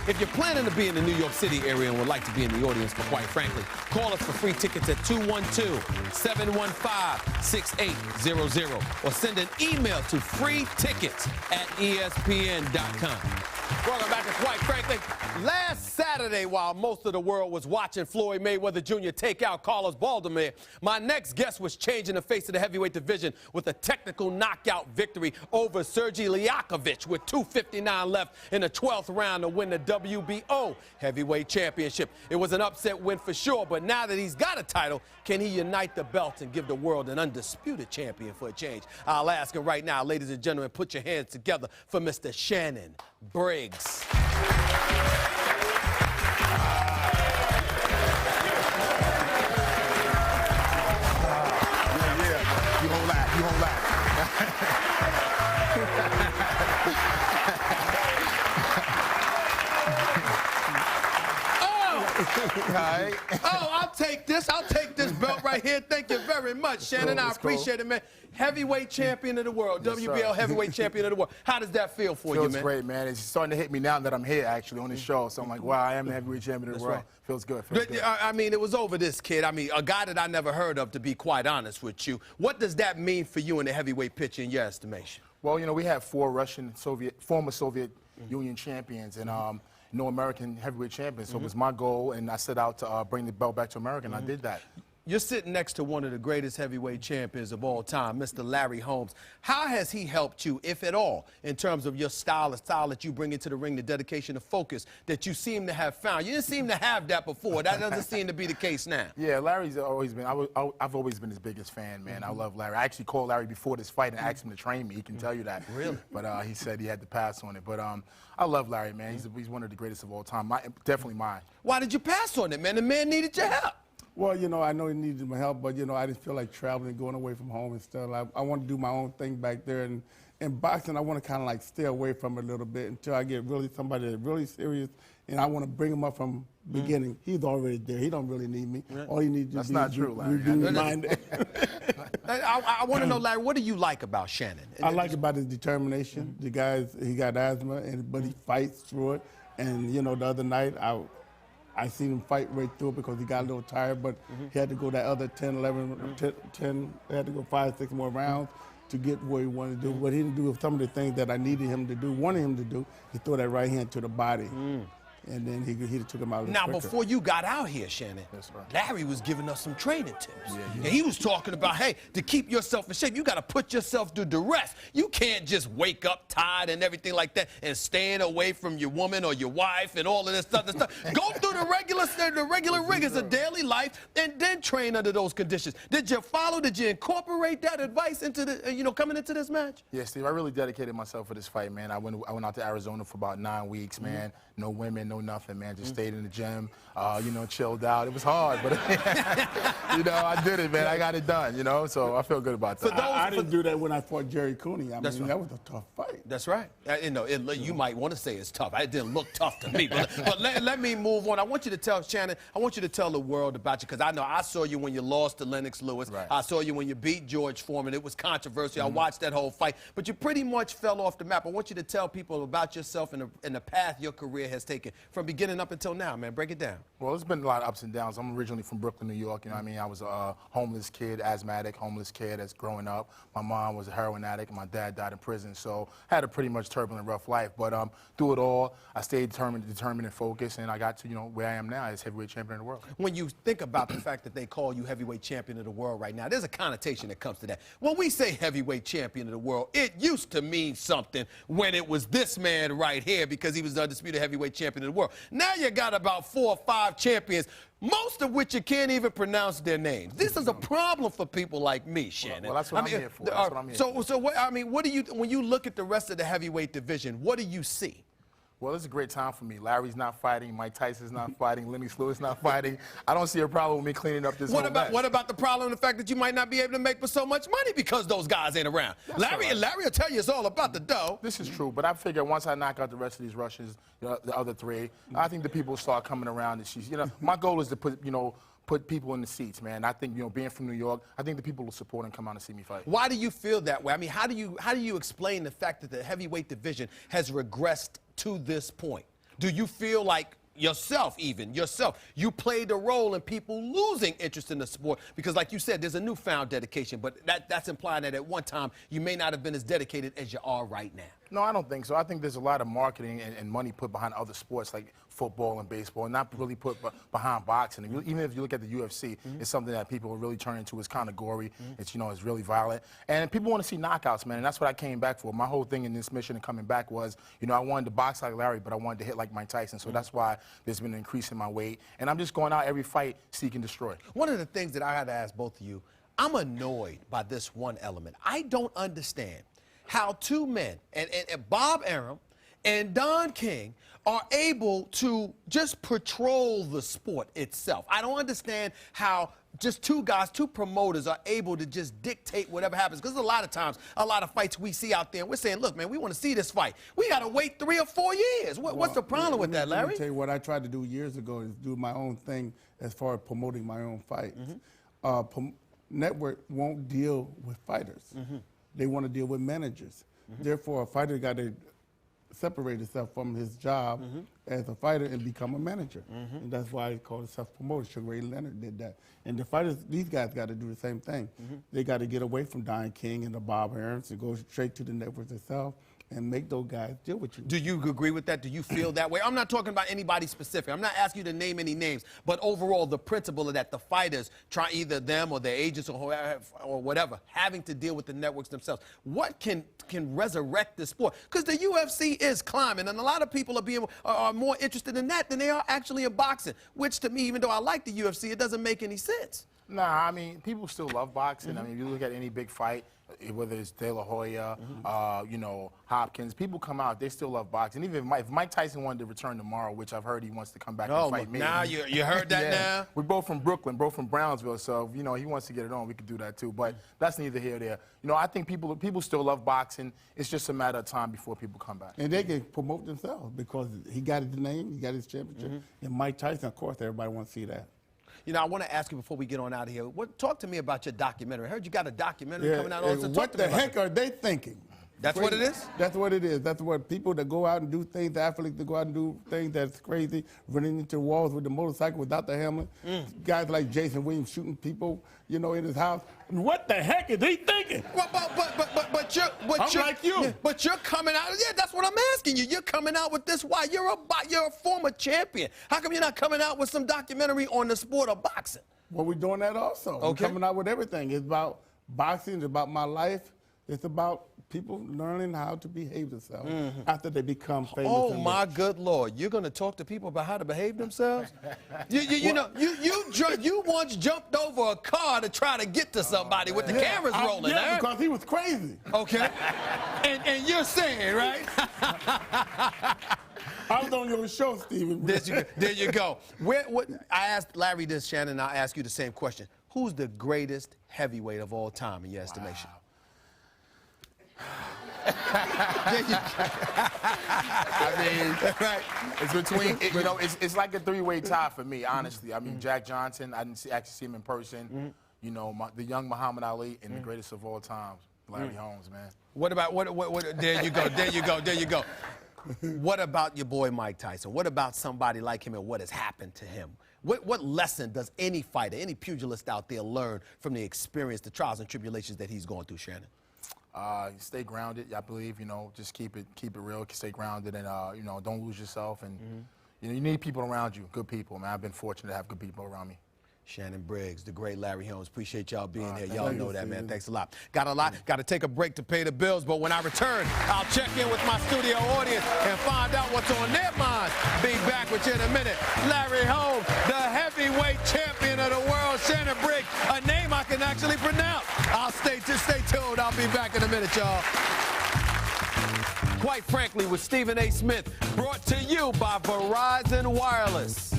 If you're planning to be in the New York City area and would like to be in the audience for Quite Frankly, call us for free tickets at 212-715-6800 or send an email to freetickets@espn.com. Welcome back to Quite Frankly. Last Saturday, while most of the world was watching Floyd Mayweather Jr. take out Carlos Baldomir, my next guest was changing the face of the heavyweight division with a technical knockout victory over Sergey Liakovic with 2:59 left in the 12th round to win the WBO heavyweight championship. It was an upset win for sure, but now that he's got a title, can he unite the belts and give the world an undisputed champion for a change? I'll ask him right now. Ladies and gentlemen, put your hands together for Mr. Shannon Briggs. You won't laugh. You won't laugh. Right. Oh, I'll take this. I'll take this belt right here. Thank you very much, Shannon. I appreciate it, man. Heavyweight champion of the world, yes, WBL heavyweight champion of the world. How does that feel for you, man? Feels great, man. It's starting to hit me now that I'm here, actually, on the show. So I'm like, wow, I am the heavyweight champion of the world. Right. Feels good. Feels good. I mean, it was over this kid. I mean, a guy that I never heard of, to be quite honest with you. What does that mean for you in the heavyweight picture, in your estimation? Well, you know, we have four former Soviet Union champions, and no American heavyweight champions. So it was my goal, and I set out to bring the belt back to America, and I did that. You're sitting next to one of the greatest heavyweight champions of all time, Mr. Larry Holmes. How has he helped you, if at all, in terms of your style, the style that you bring into the ring, the dedication, the focus that you seem to have found? You didn't seem to have that before. That doesn't seem to be the case now. Yeah, Larry's always been, I've always been his biggest fan, man. I love Larry. I actually called Larry before this fight and asked him to train me. He can tell you that. Really? But he said he had to pass on it. But I love Larry, man. He's one of the greatest of all time. Definitely mine. Why did you pass on it, man? The man needed your help. Well, you know, I know he needed my help, but, you know, I didn't feel like traveling, going away from home and stuff. I want to do my own thing back there. And in boxing, I want to kind of like stay away from it a little bit until I get really somebody that's really serious, and I want to bring him up from beginning. He's already there. He don't really need me. Yeah. All he needs to That's do not is true, Larry. I want to know, Larry, what do you like about Shannon? I like about his determination. The guy, he got asthma, but he fights through it. And, you know, the other night, I seen him fight right through it because he got a little tired, but he had to go that other 10, 11, 10, he had to go 5, 6 more rounds to get where he wanted to do. What he didn't do some of the things that I needed him to do, wanted him to do, he threw that right hand to the body. And then he took him out. Now, before you got out here, Shannon, that's right, Larry was giving us some training tips. And he was talking about, hey, to keep yourself in shape, you got to put yourself through duress. You can't just wake up tired and everything like that and staying away from your woman or your wife and all of this other stuff. Go through the regular rigors of daily life and then train under those conditions. Did you incorporate that advice into the, coming into this match? Yeah, Steve, I really dedicated myself for this fight, man. I went out to Arizona for about 9 weeks, man. No women, no nothing, man. Just stayed in the gym, chilled out. It was hard, but, I did it, man. I got it done, so I feel good about that. I didn't do that when I fought Jerry Cooney. I mean, that was a tough fight. That's right. You might want to say it's tough. It didn't look tough to me, but let me move on. I want you to tell Shannon, I want you to tell the world about you, because I know I saw you when you lost to Lennox Lewis. Right. I saw you when you beat George Foreman. It was controversial. I watched that whole fight, but you pretty much fell off the map. I want you to tell people about yourself and the path your career has taken from beginning up until now, man. Break it down. Well, it's been a lot of ups and downs. I'm originally from Brooklyn, New York. You know what I mean? I was a homeless kid, asthmatic, homeless kid that's growing up. My mom was a heroin addict, and my dad died in prison. So I had a pretty much turbulent, rough life. But through it all, I stayed determined and focused, and I got to, where I am now as heavyweight champion of the world. When you think about the fact that they call you heavyweight champion of the world right now, there's a connotation that comes to that. When we say heavyweight champion of the world, it used to mean something when it was this man right here, because he was the undisputed heavyweight champion of the world. Now you got about 4 or 5 champions, most of which you can't even pronounce their names. This is a problem for people like me, Shannon. Well, that's what I'm here for. That's what I'm here for. So what do you, when you look at the rest of the heavyweight division, what do you see? Well, it's a great time for me. Larry's not fighting. Mike Tyson's not fighting. Lennox Lewis not fighting. I don't see a problem with me cleaning up this whole mess. What about the problem, the fact that you might not be able to make so much money because those guys ain't around? Larry will tell you it's all about the dough. This is true, but I figure once I knock out the rest of these Russians, the other 3, I think the people will start coming around. And my goal is to put people in the seats, man. I think, being from New York, I think the people will support and come out and see me fight. Why do you feel that way? I mean, how do you explain the fact that the heavyweight division has regressed to this point? Do you feel like yourself, you played a role in people losing interest in the sport? Because like you said, there's a newfound dedication, but that's implying that at one time you may not have been as dedicated as you are right now. No, I don't think so. I think there's a lot of marketing and money put behind other sports like football and baseball, and not really put behind boxing. And even if you look at the UFC, it's something that people are really turning to. It's kind of gory. It's, you know, it's really violent. And people want to see knockouts, man, and that's what I came back for. My whole thing in this mission and coming back was, you know, I wanted to box like Larry, but I wanted to hit like Mike Tyson. So that's why there's been an increase in my weight. And I'm just going out every fight, seek and destroy. One of the things that I had to ask both of you, I'm annoyed by this one element. I don't understand how two men, and Bob Arum and Don King, are able to just patrol the sport itself. I don't understand how just two guys, two promoters, are able to just dictate whatever happens. Because a lot of times, a lot of fights we see out there, and we're saying, look, man, we want to see this fight. We got to wait 3 or 4 years. What's the problem with that, Larry? Let me tell you what I tried to do years ago is do my own thing as far as promoting my own fights. Network won't deal with fighters. They want to deal with managers. Therefore, a fighter got to separate himself from his job as a fighter and become a manager. And that's why it's called self-promotion. Sugar Ray Leonard did that. And the fighters, these guys got to do the same thing. They got to get away from Don King and the Bob Arums and go straight to the networks itself and make those guys deal with you. Do you agree with that? Do you feel that way? I'm not talking about anybody specific. I'm not asking you to name any names, but overall, the principle of that the fighters try, either them or their agents or whatever, having to deal with the networks themselves. What can resurrect the sport? Because the UFC is climbing, and a lot of people are more interested in that than they are actually in boxing, which to me, even though I like the UFC, it doesn't make any sense. Nah, I mean, people still love boxing. I mean, if you look at any big fight, whether it's De La Hoya, you know, Hopkins, people come out, they still love boxing. Even if Mike Tyson wanted to return tomorrow, which I've heard he wants to come back and fight me. Now you heard that now? We're both from Brooklyn, both from Brownsville, so, you know, he wants to get it on, we could do that too. But that's neither here nor there. You know, I think people still love boxing. It's just a matter of time before people come back. And they can promote themselves because he got his name, he got his championship. And Mike Tyson, of course, everybody wants to see that. You know, I want to ask you before we get on out of here, talk to me about your documentary. I heard you got a documentary coming out. What the heck are they thinking? That's what it is? That's what it is. That's what people that go out and do things, the athletes that go out and do things that's crazy, running into walls with the motorcycle without the helmet. Guys like Jason Williams shooting people, you know, in his house. What the heck is he thinking? But you're coming out. Yeah, that's what I'm asking you. You're coming out with this. Why? You're a former champion. How come you're not coming out with some documentary on the sport of boxing? Well, we're doing that also. Okay. We're coming out with everything. It's about boxing. It's about my life. It's about people learning how to behave themselves after they become famous. Oh my good Lord! You're going to talk to people about how to behave themselves? You once jumped over a car to try to get to somebody with the cameras rolling. Yeah, because he was crazy. Okay. and you're saying, right? I was on your show, Steven. There you go. I asked Larry this, Shannon, and I'll ask you the same question. Who's the greatest heavyweight of all time in your estimation? I mean, it's between, you know, it's like a three-way tie for me, honestly. I mean, Jack Johnson, I didn't actually see him in person. You know, the young Muhammad Ali, and the greatest of all time, Larry Holmes, man. What about, there you go. What about your boy Mike Tyson? What about somebody like him and what has happened to him? What lesson does any fighter, any pugilist out there learn from the experience, the trials and tribulations that he's going through, Shannon? Stay grounded, I believe, you know, just keep it real, stay grounded, and, you know, don't lose yourself. And, you know, you need people around you, good people, man. I've been fortunate to have good people around me. Shannon Briggs, the great Larry Holmes. Appreciate y'all being here. Y'all know that, man. Thanks a lot. Got to take a break to pay the bills, but when I return, I'll check in with my studio audience and find out what's on their minds. Be back with you in a minute. Larry Holmes, the heavyweight champion of the world, Shannon Briggs, a name I can actually pronounce. I'll stay tuned. I'll be back in a minute, y'all. Quite Frankly with Steven A Smtih, brought to you by Verizon Wireless.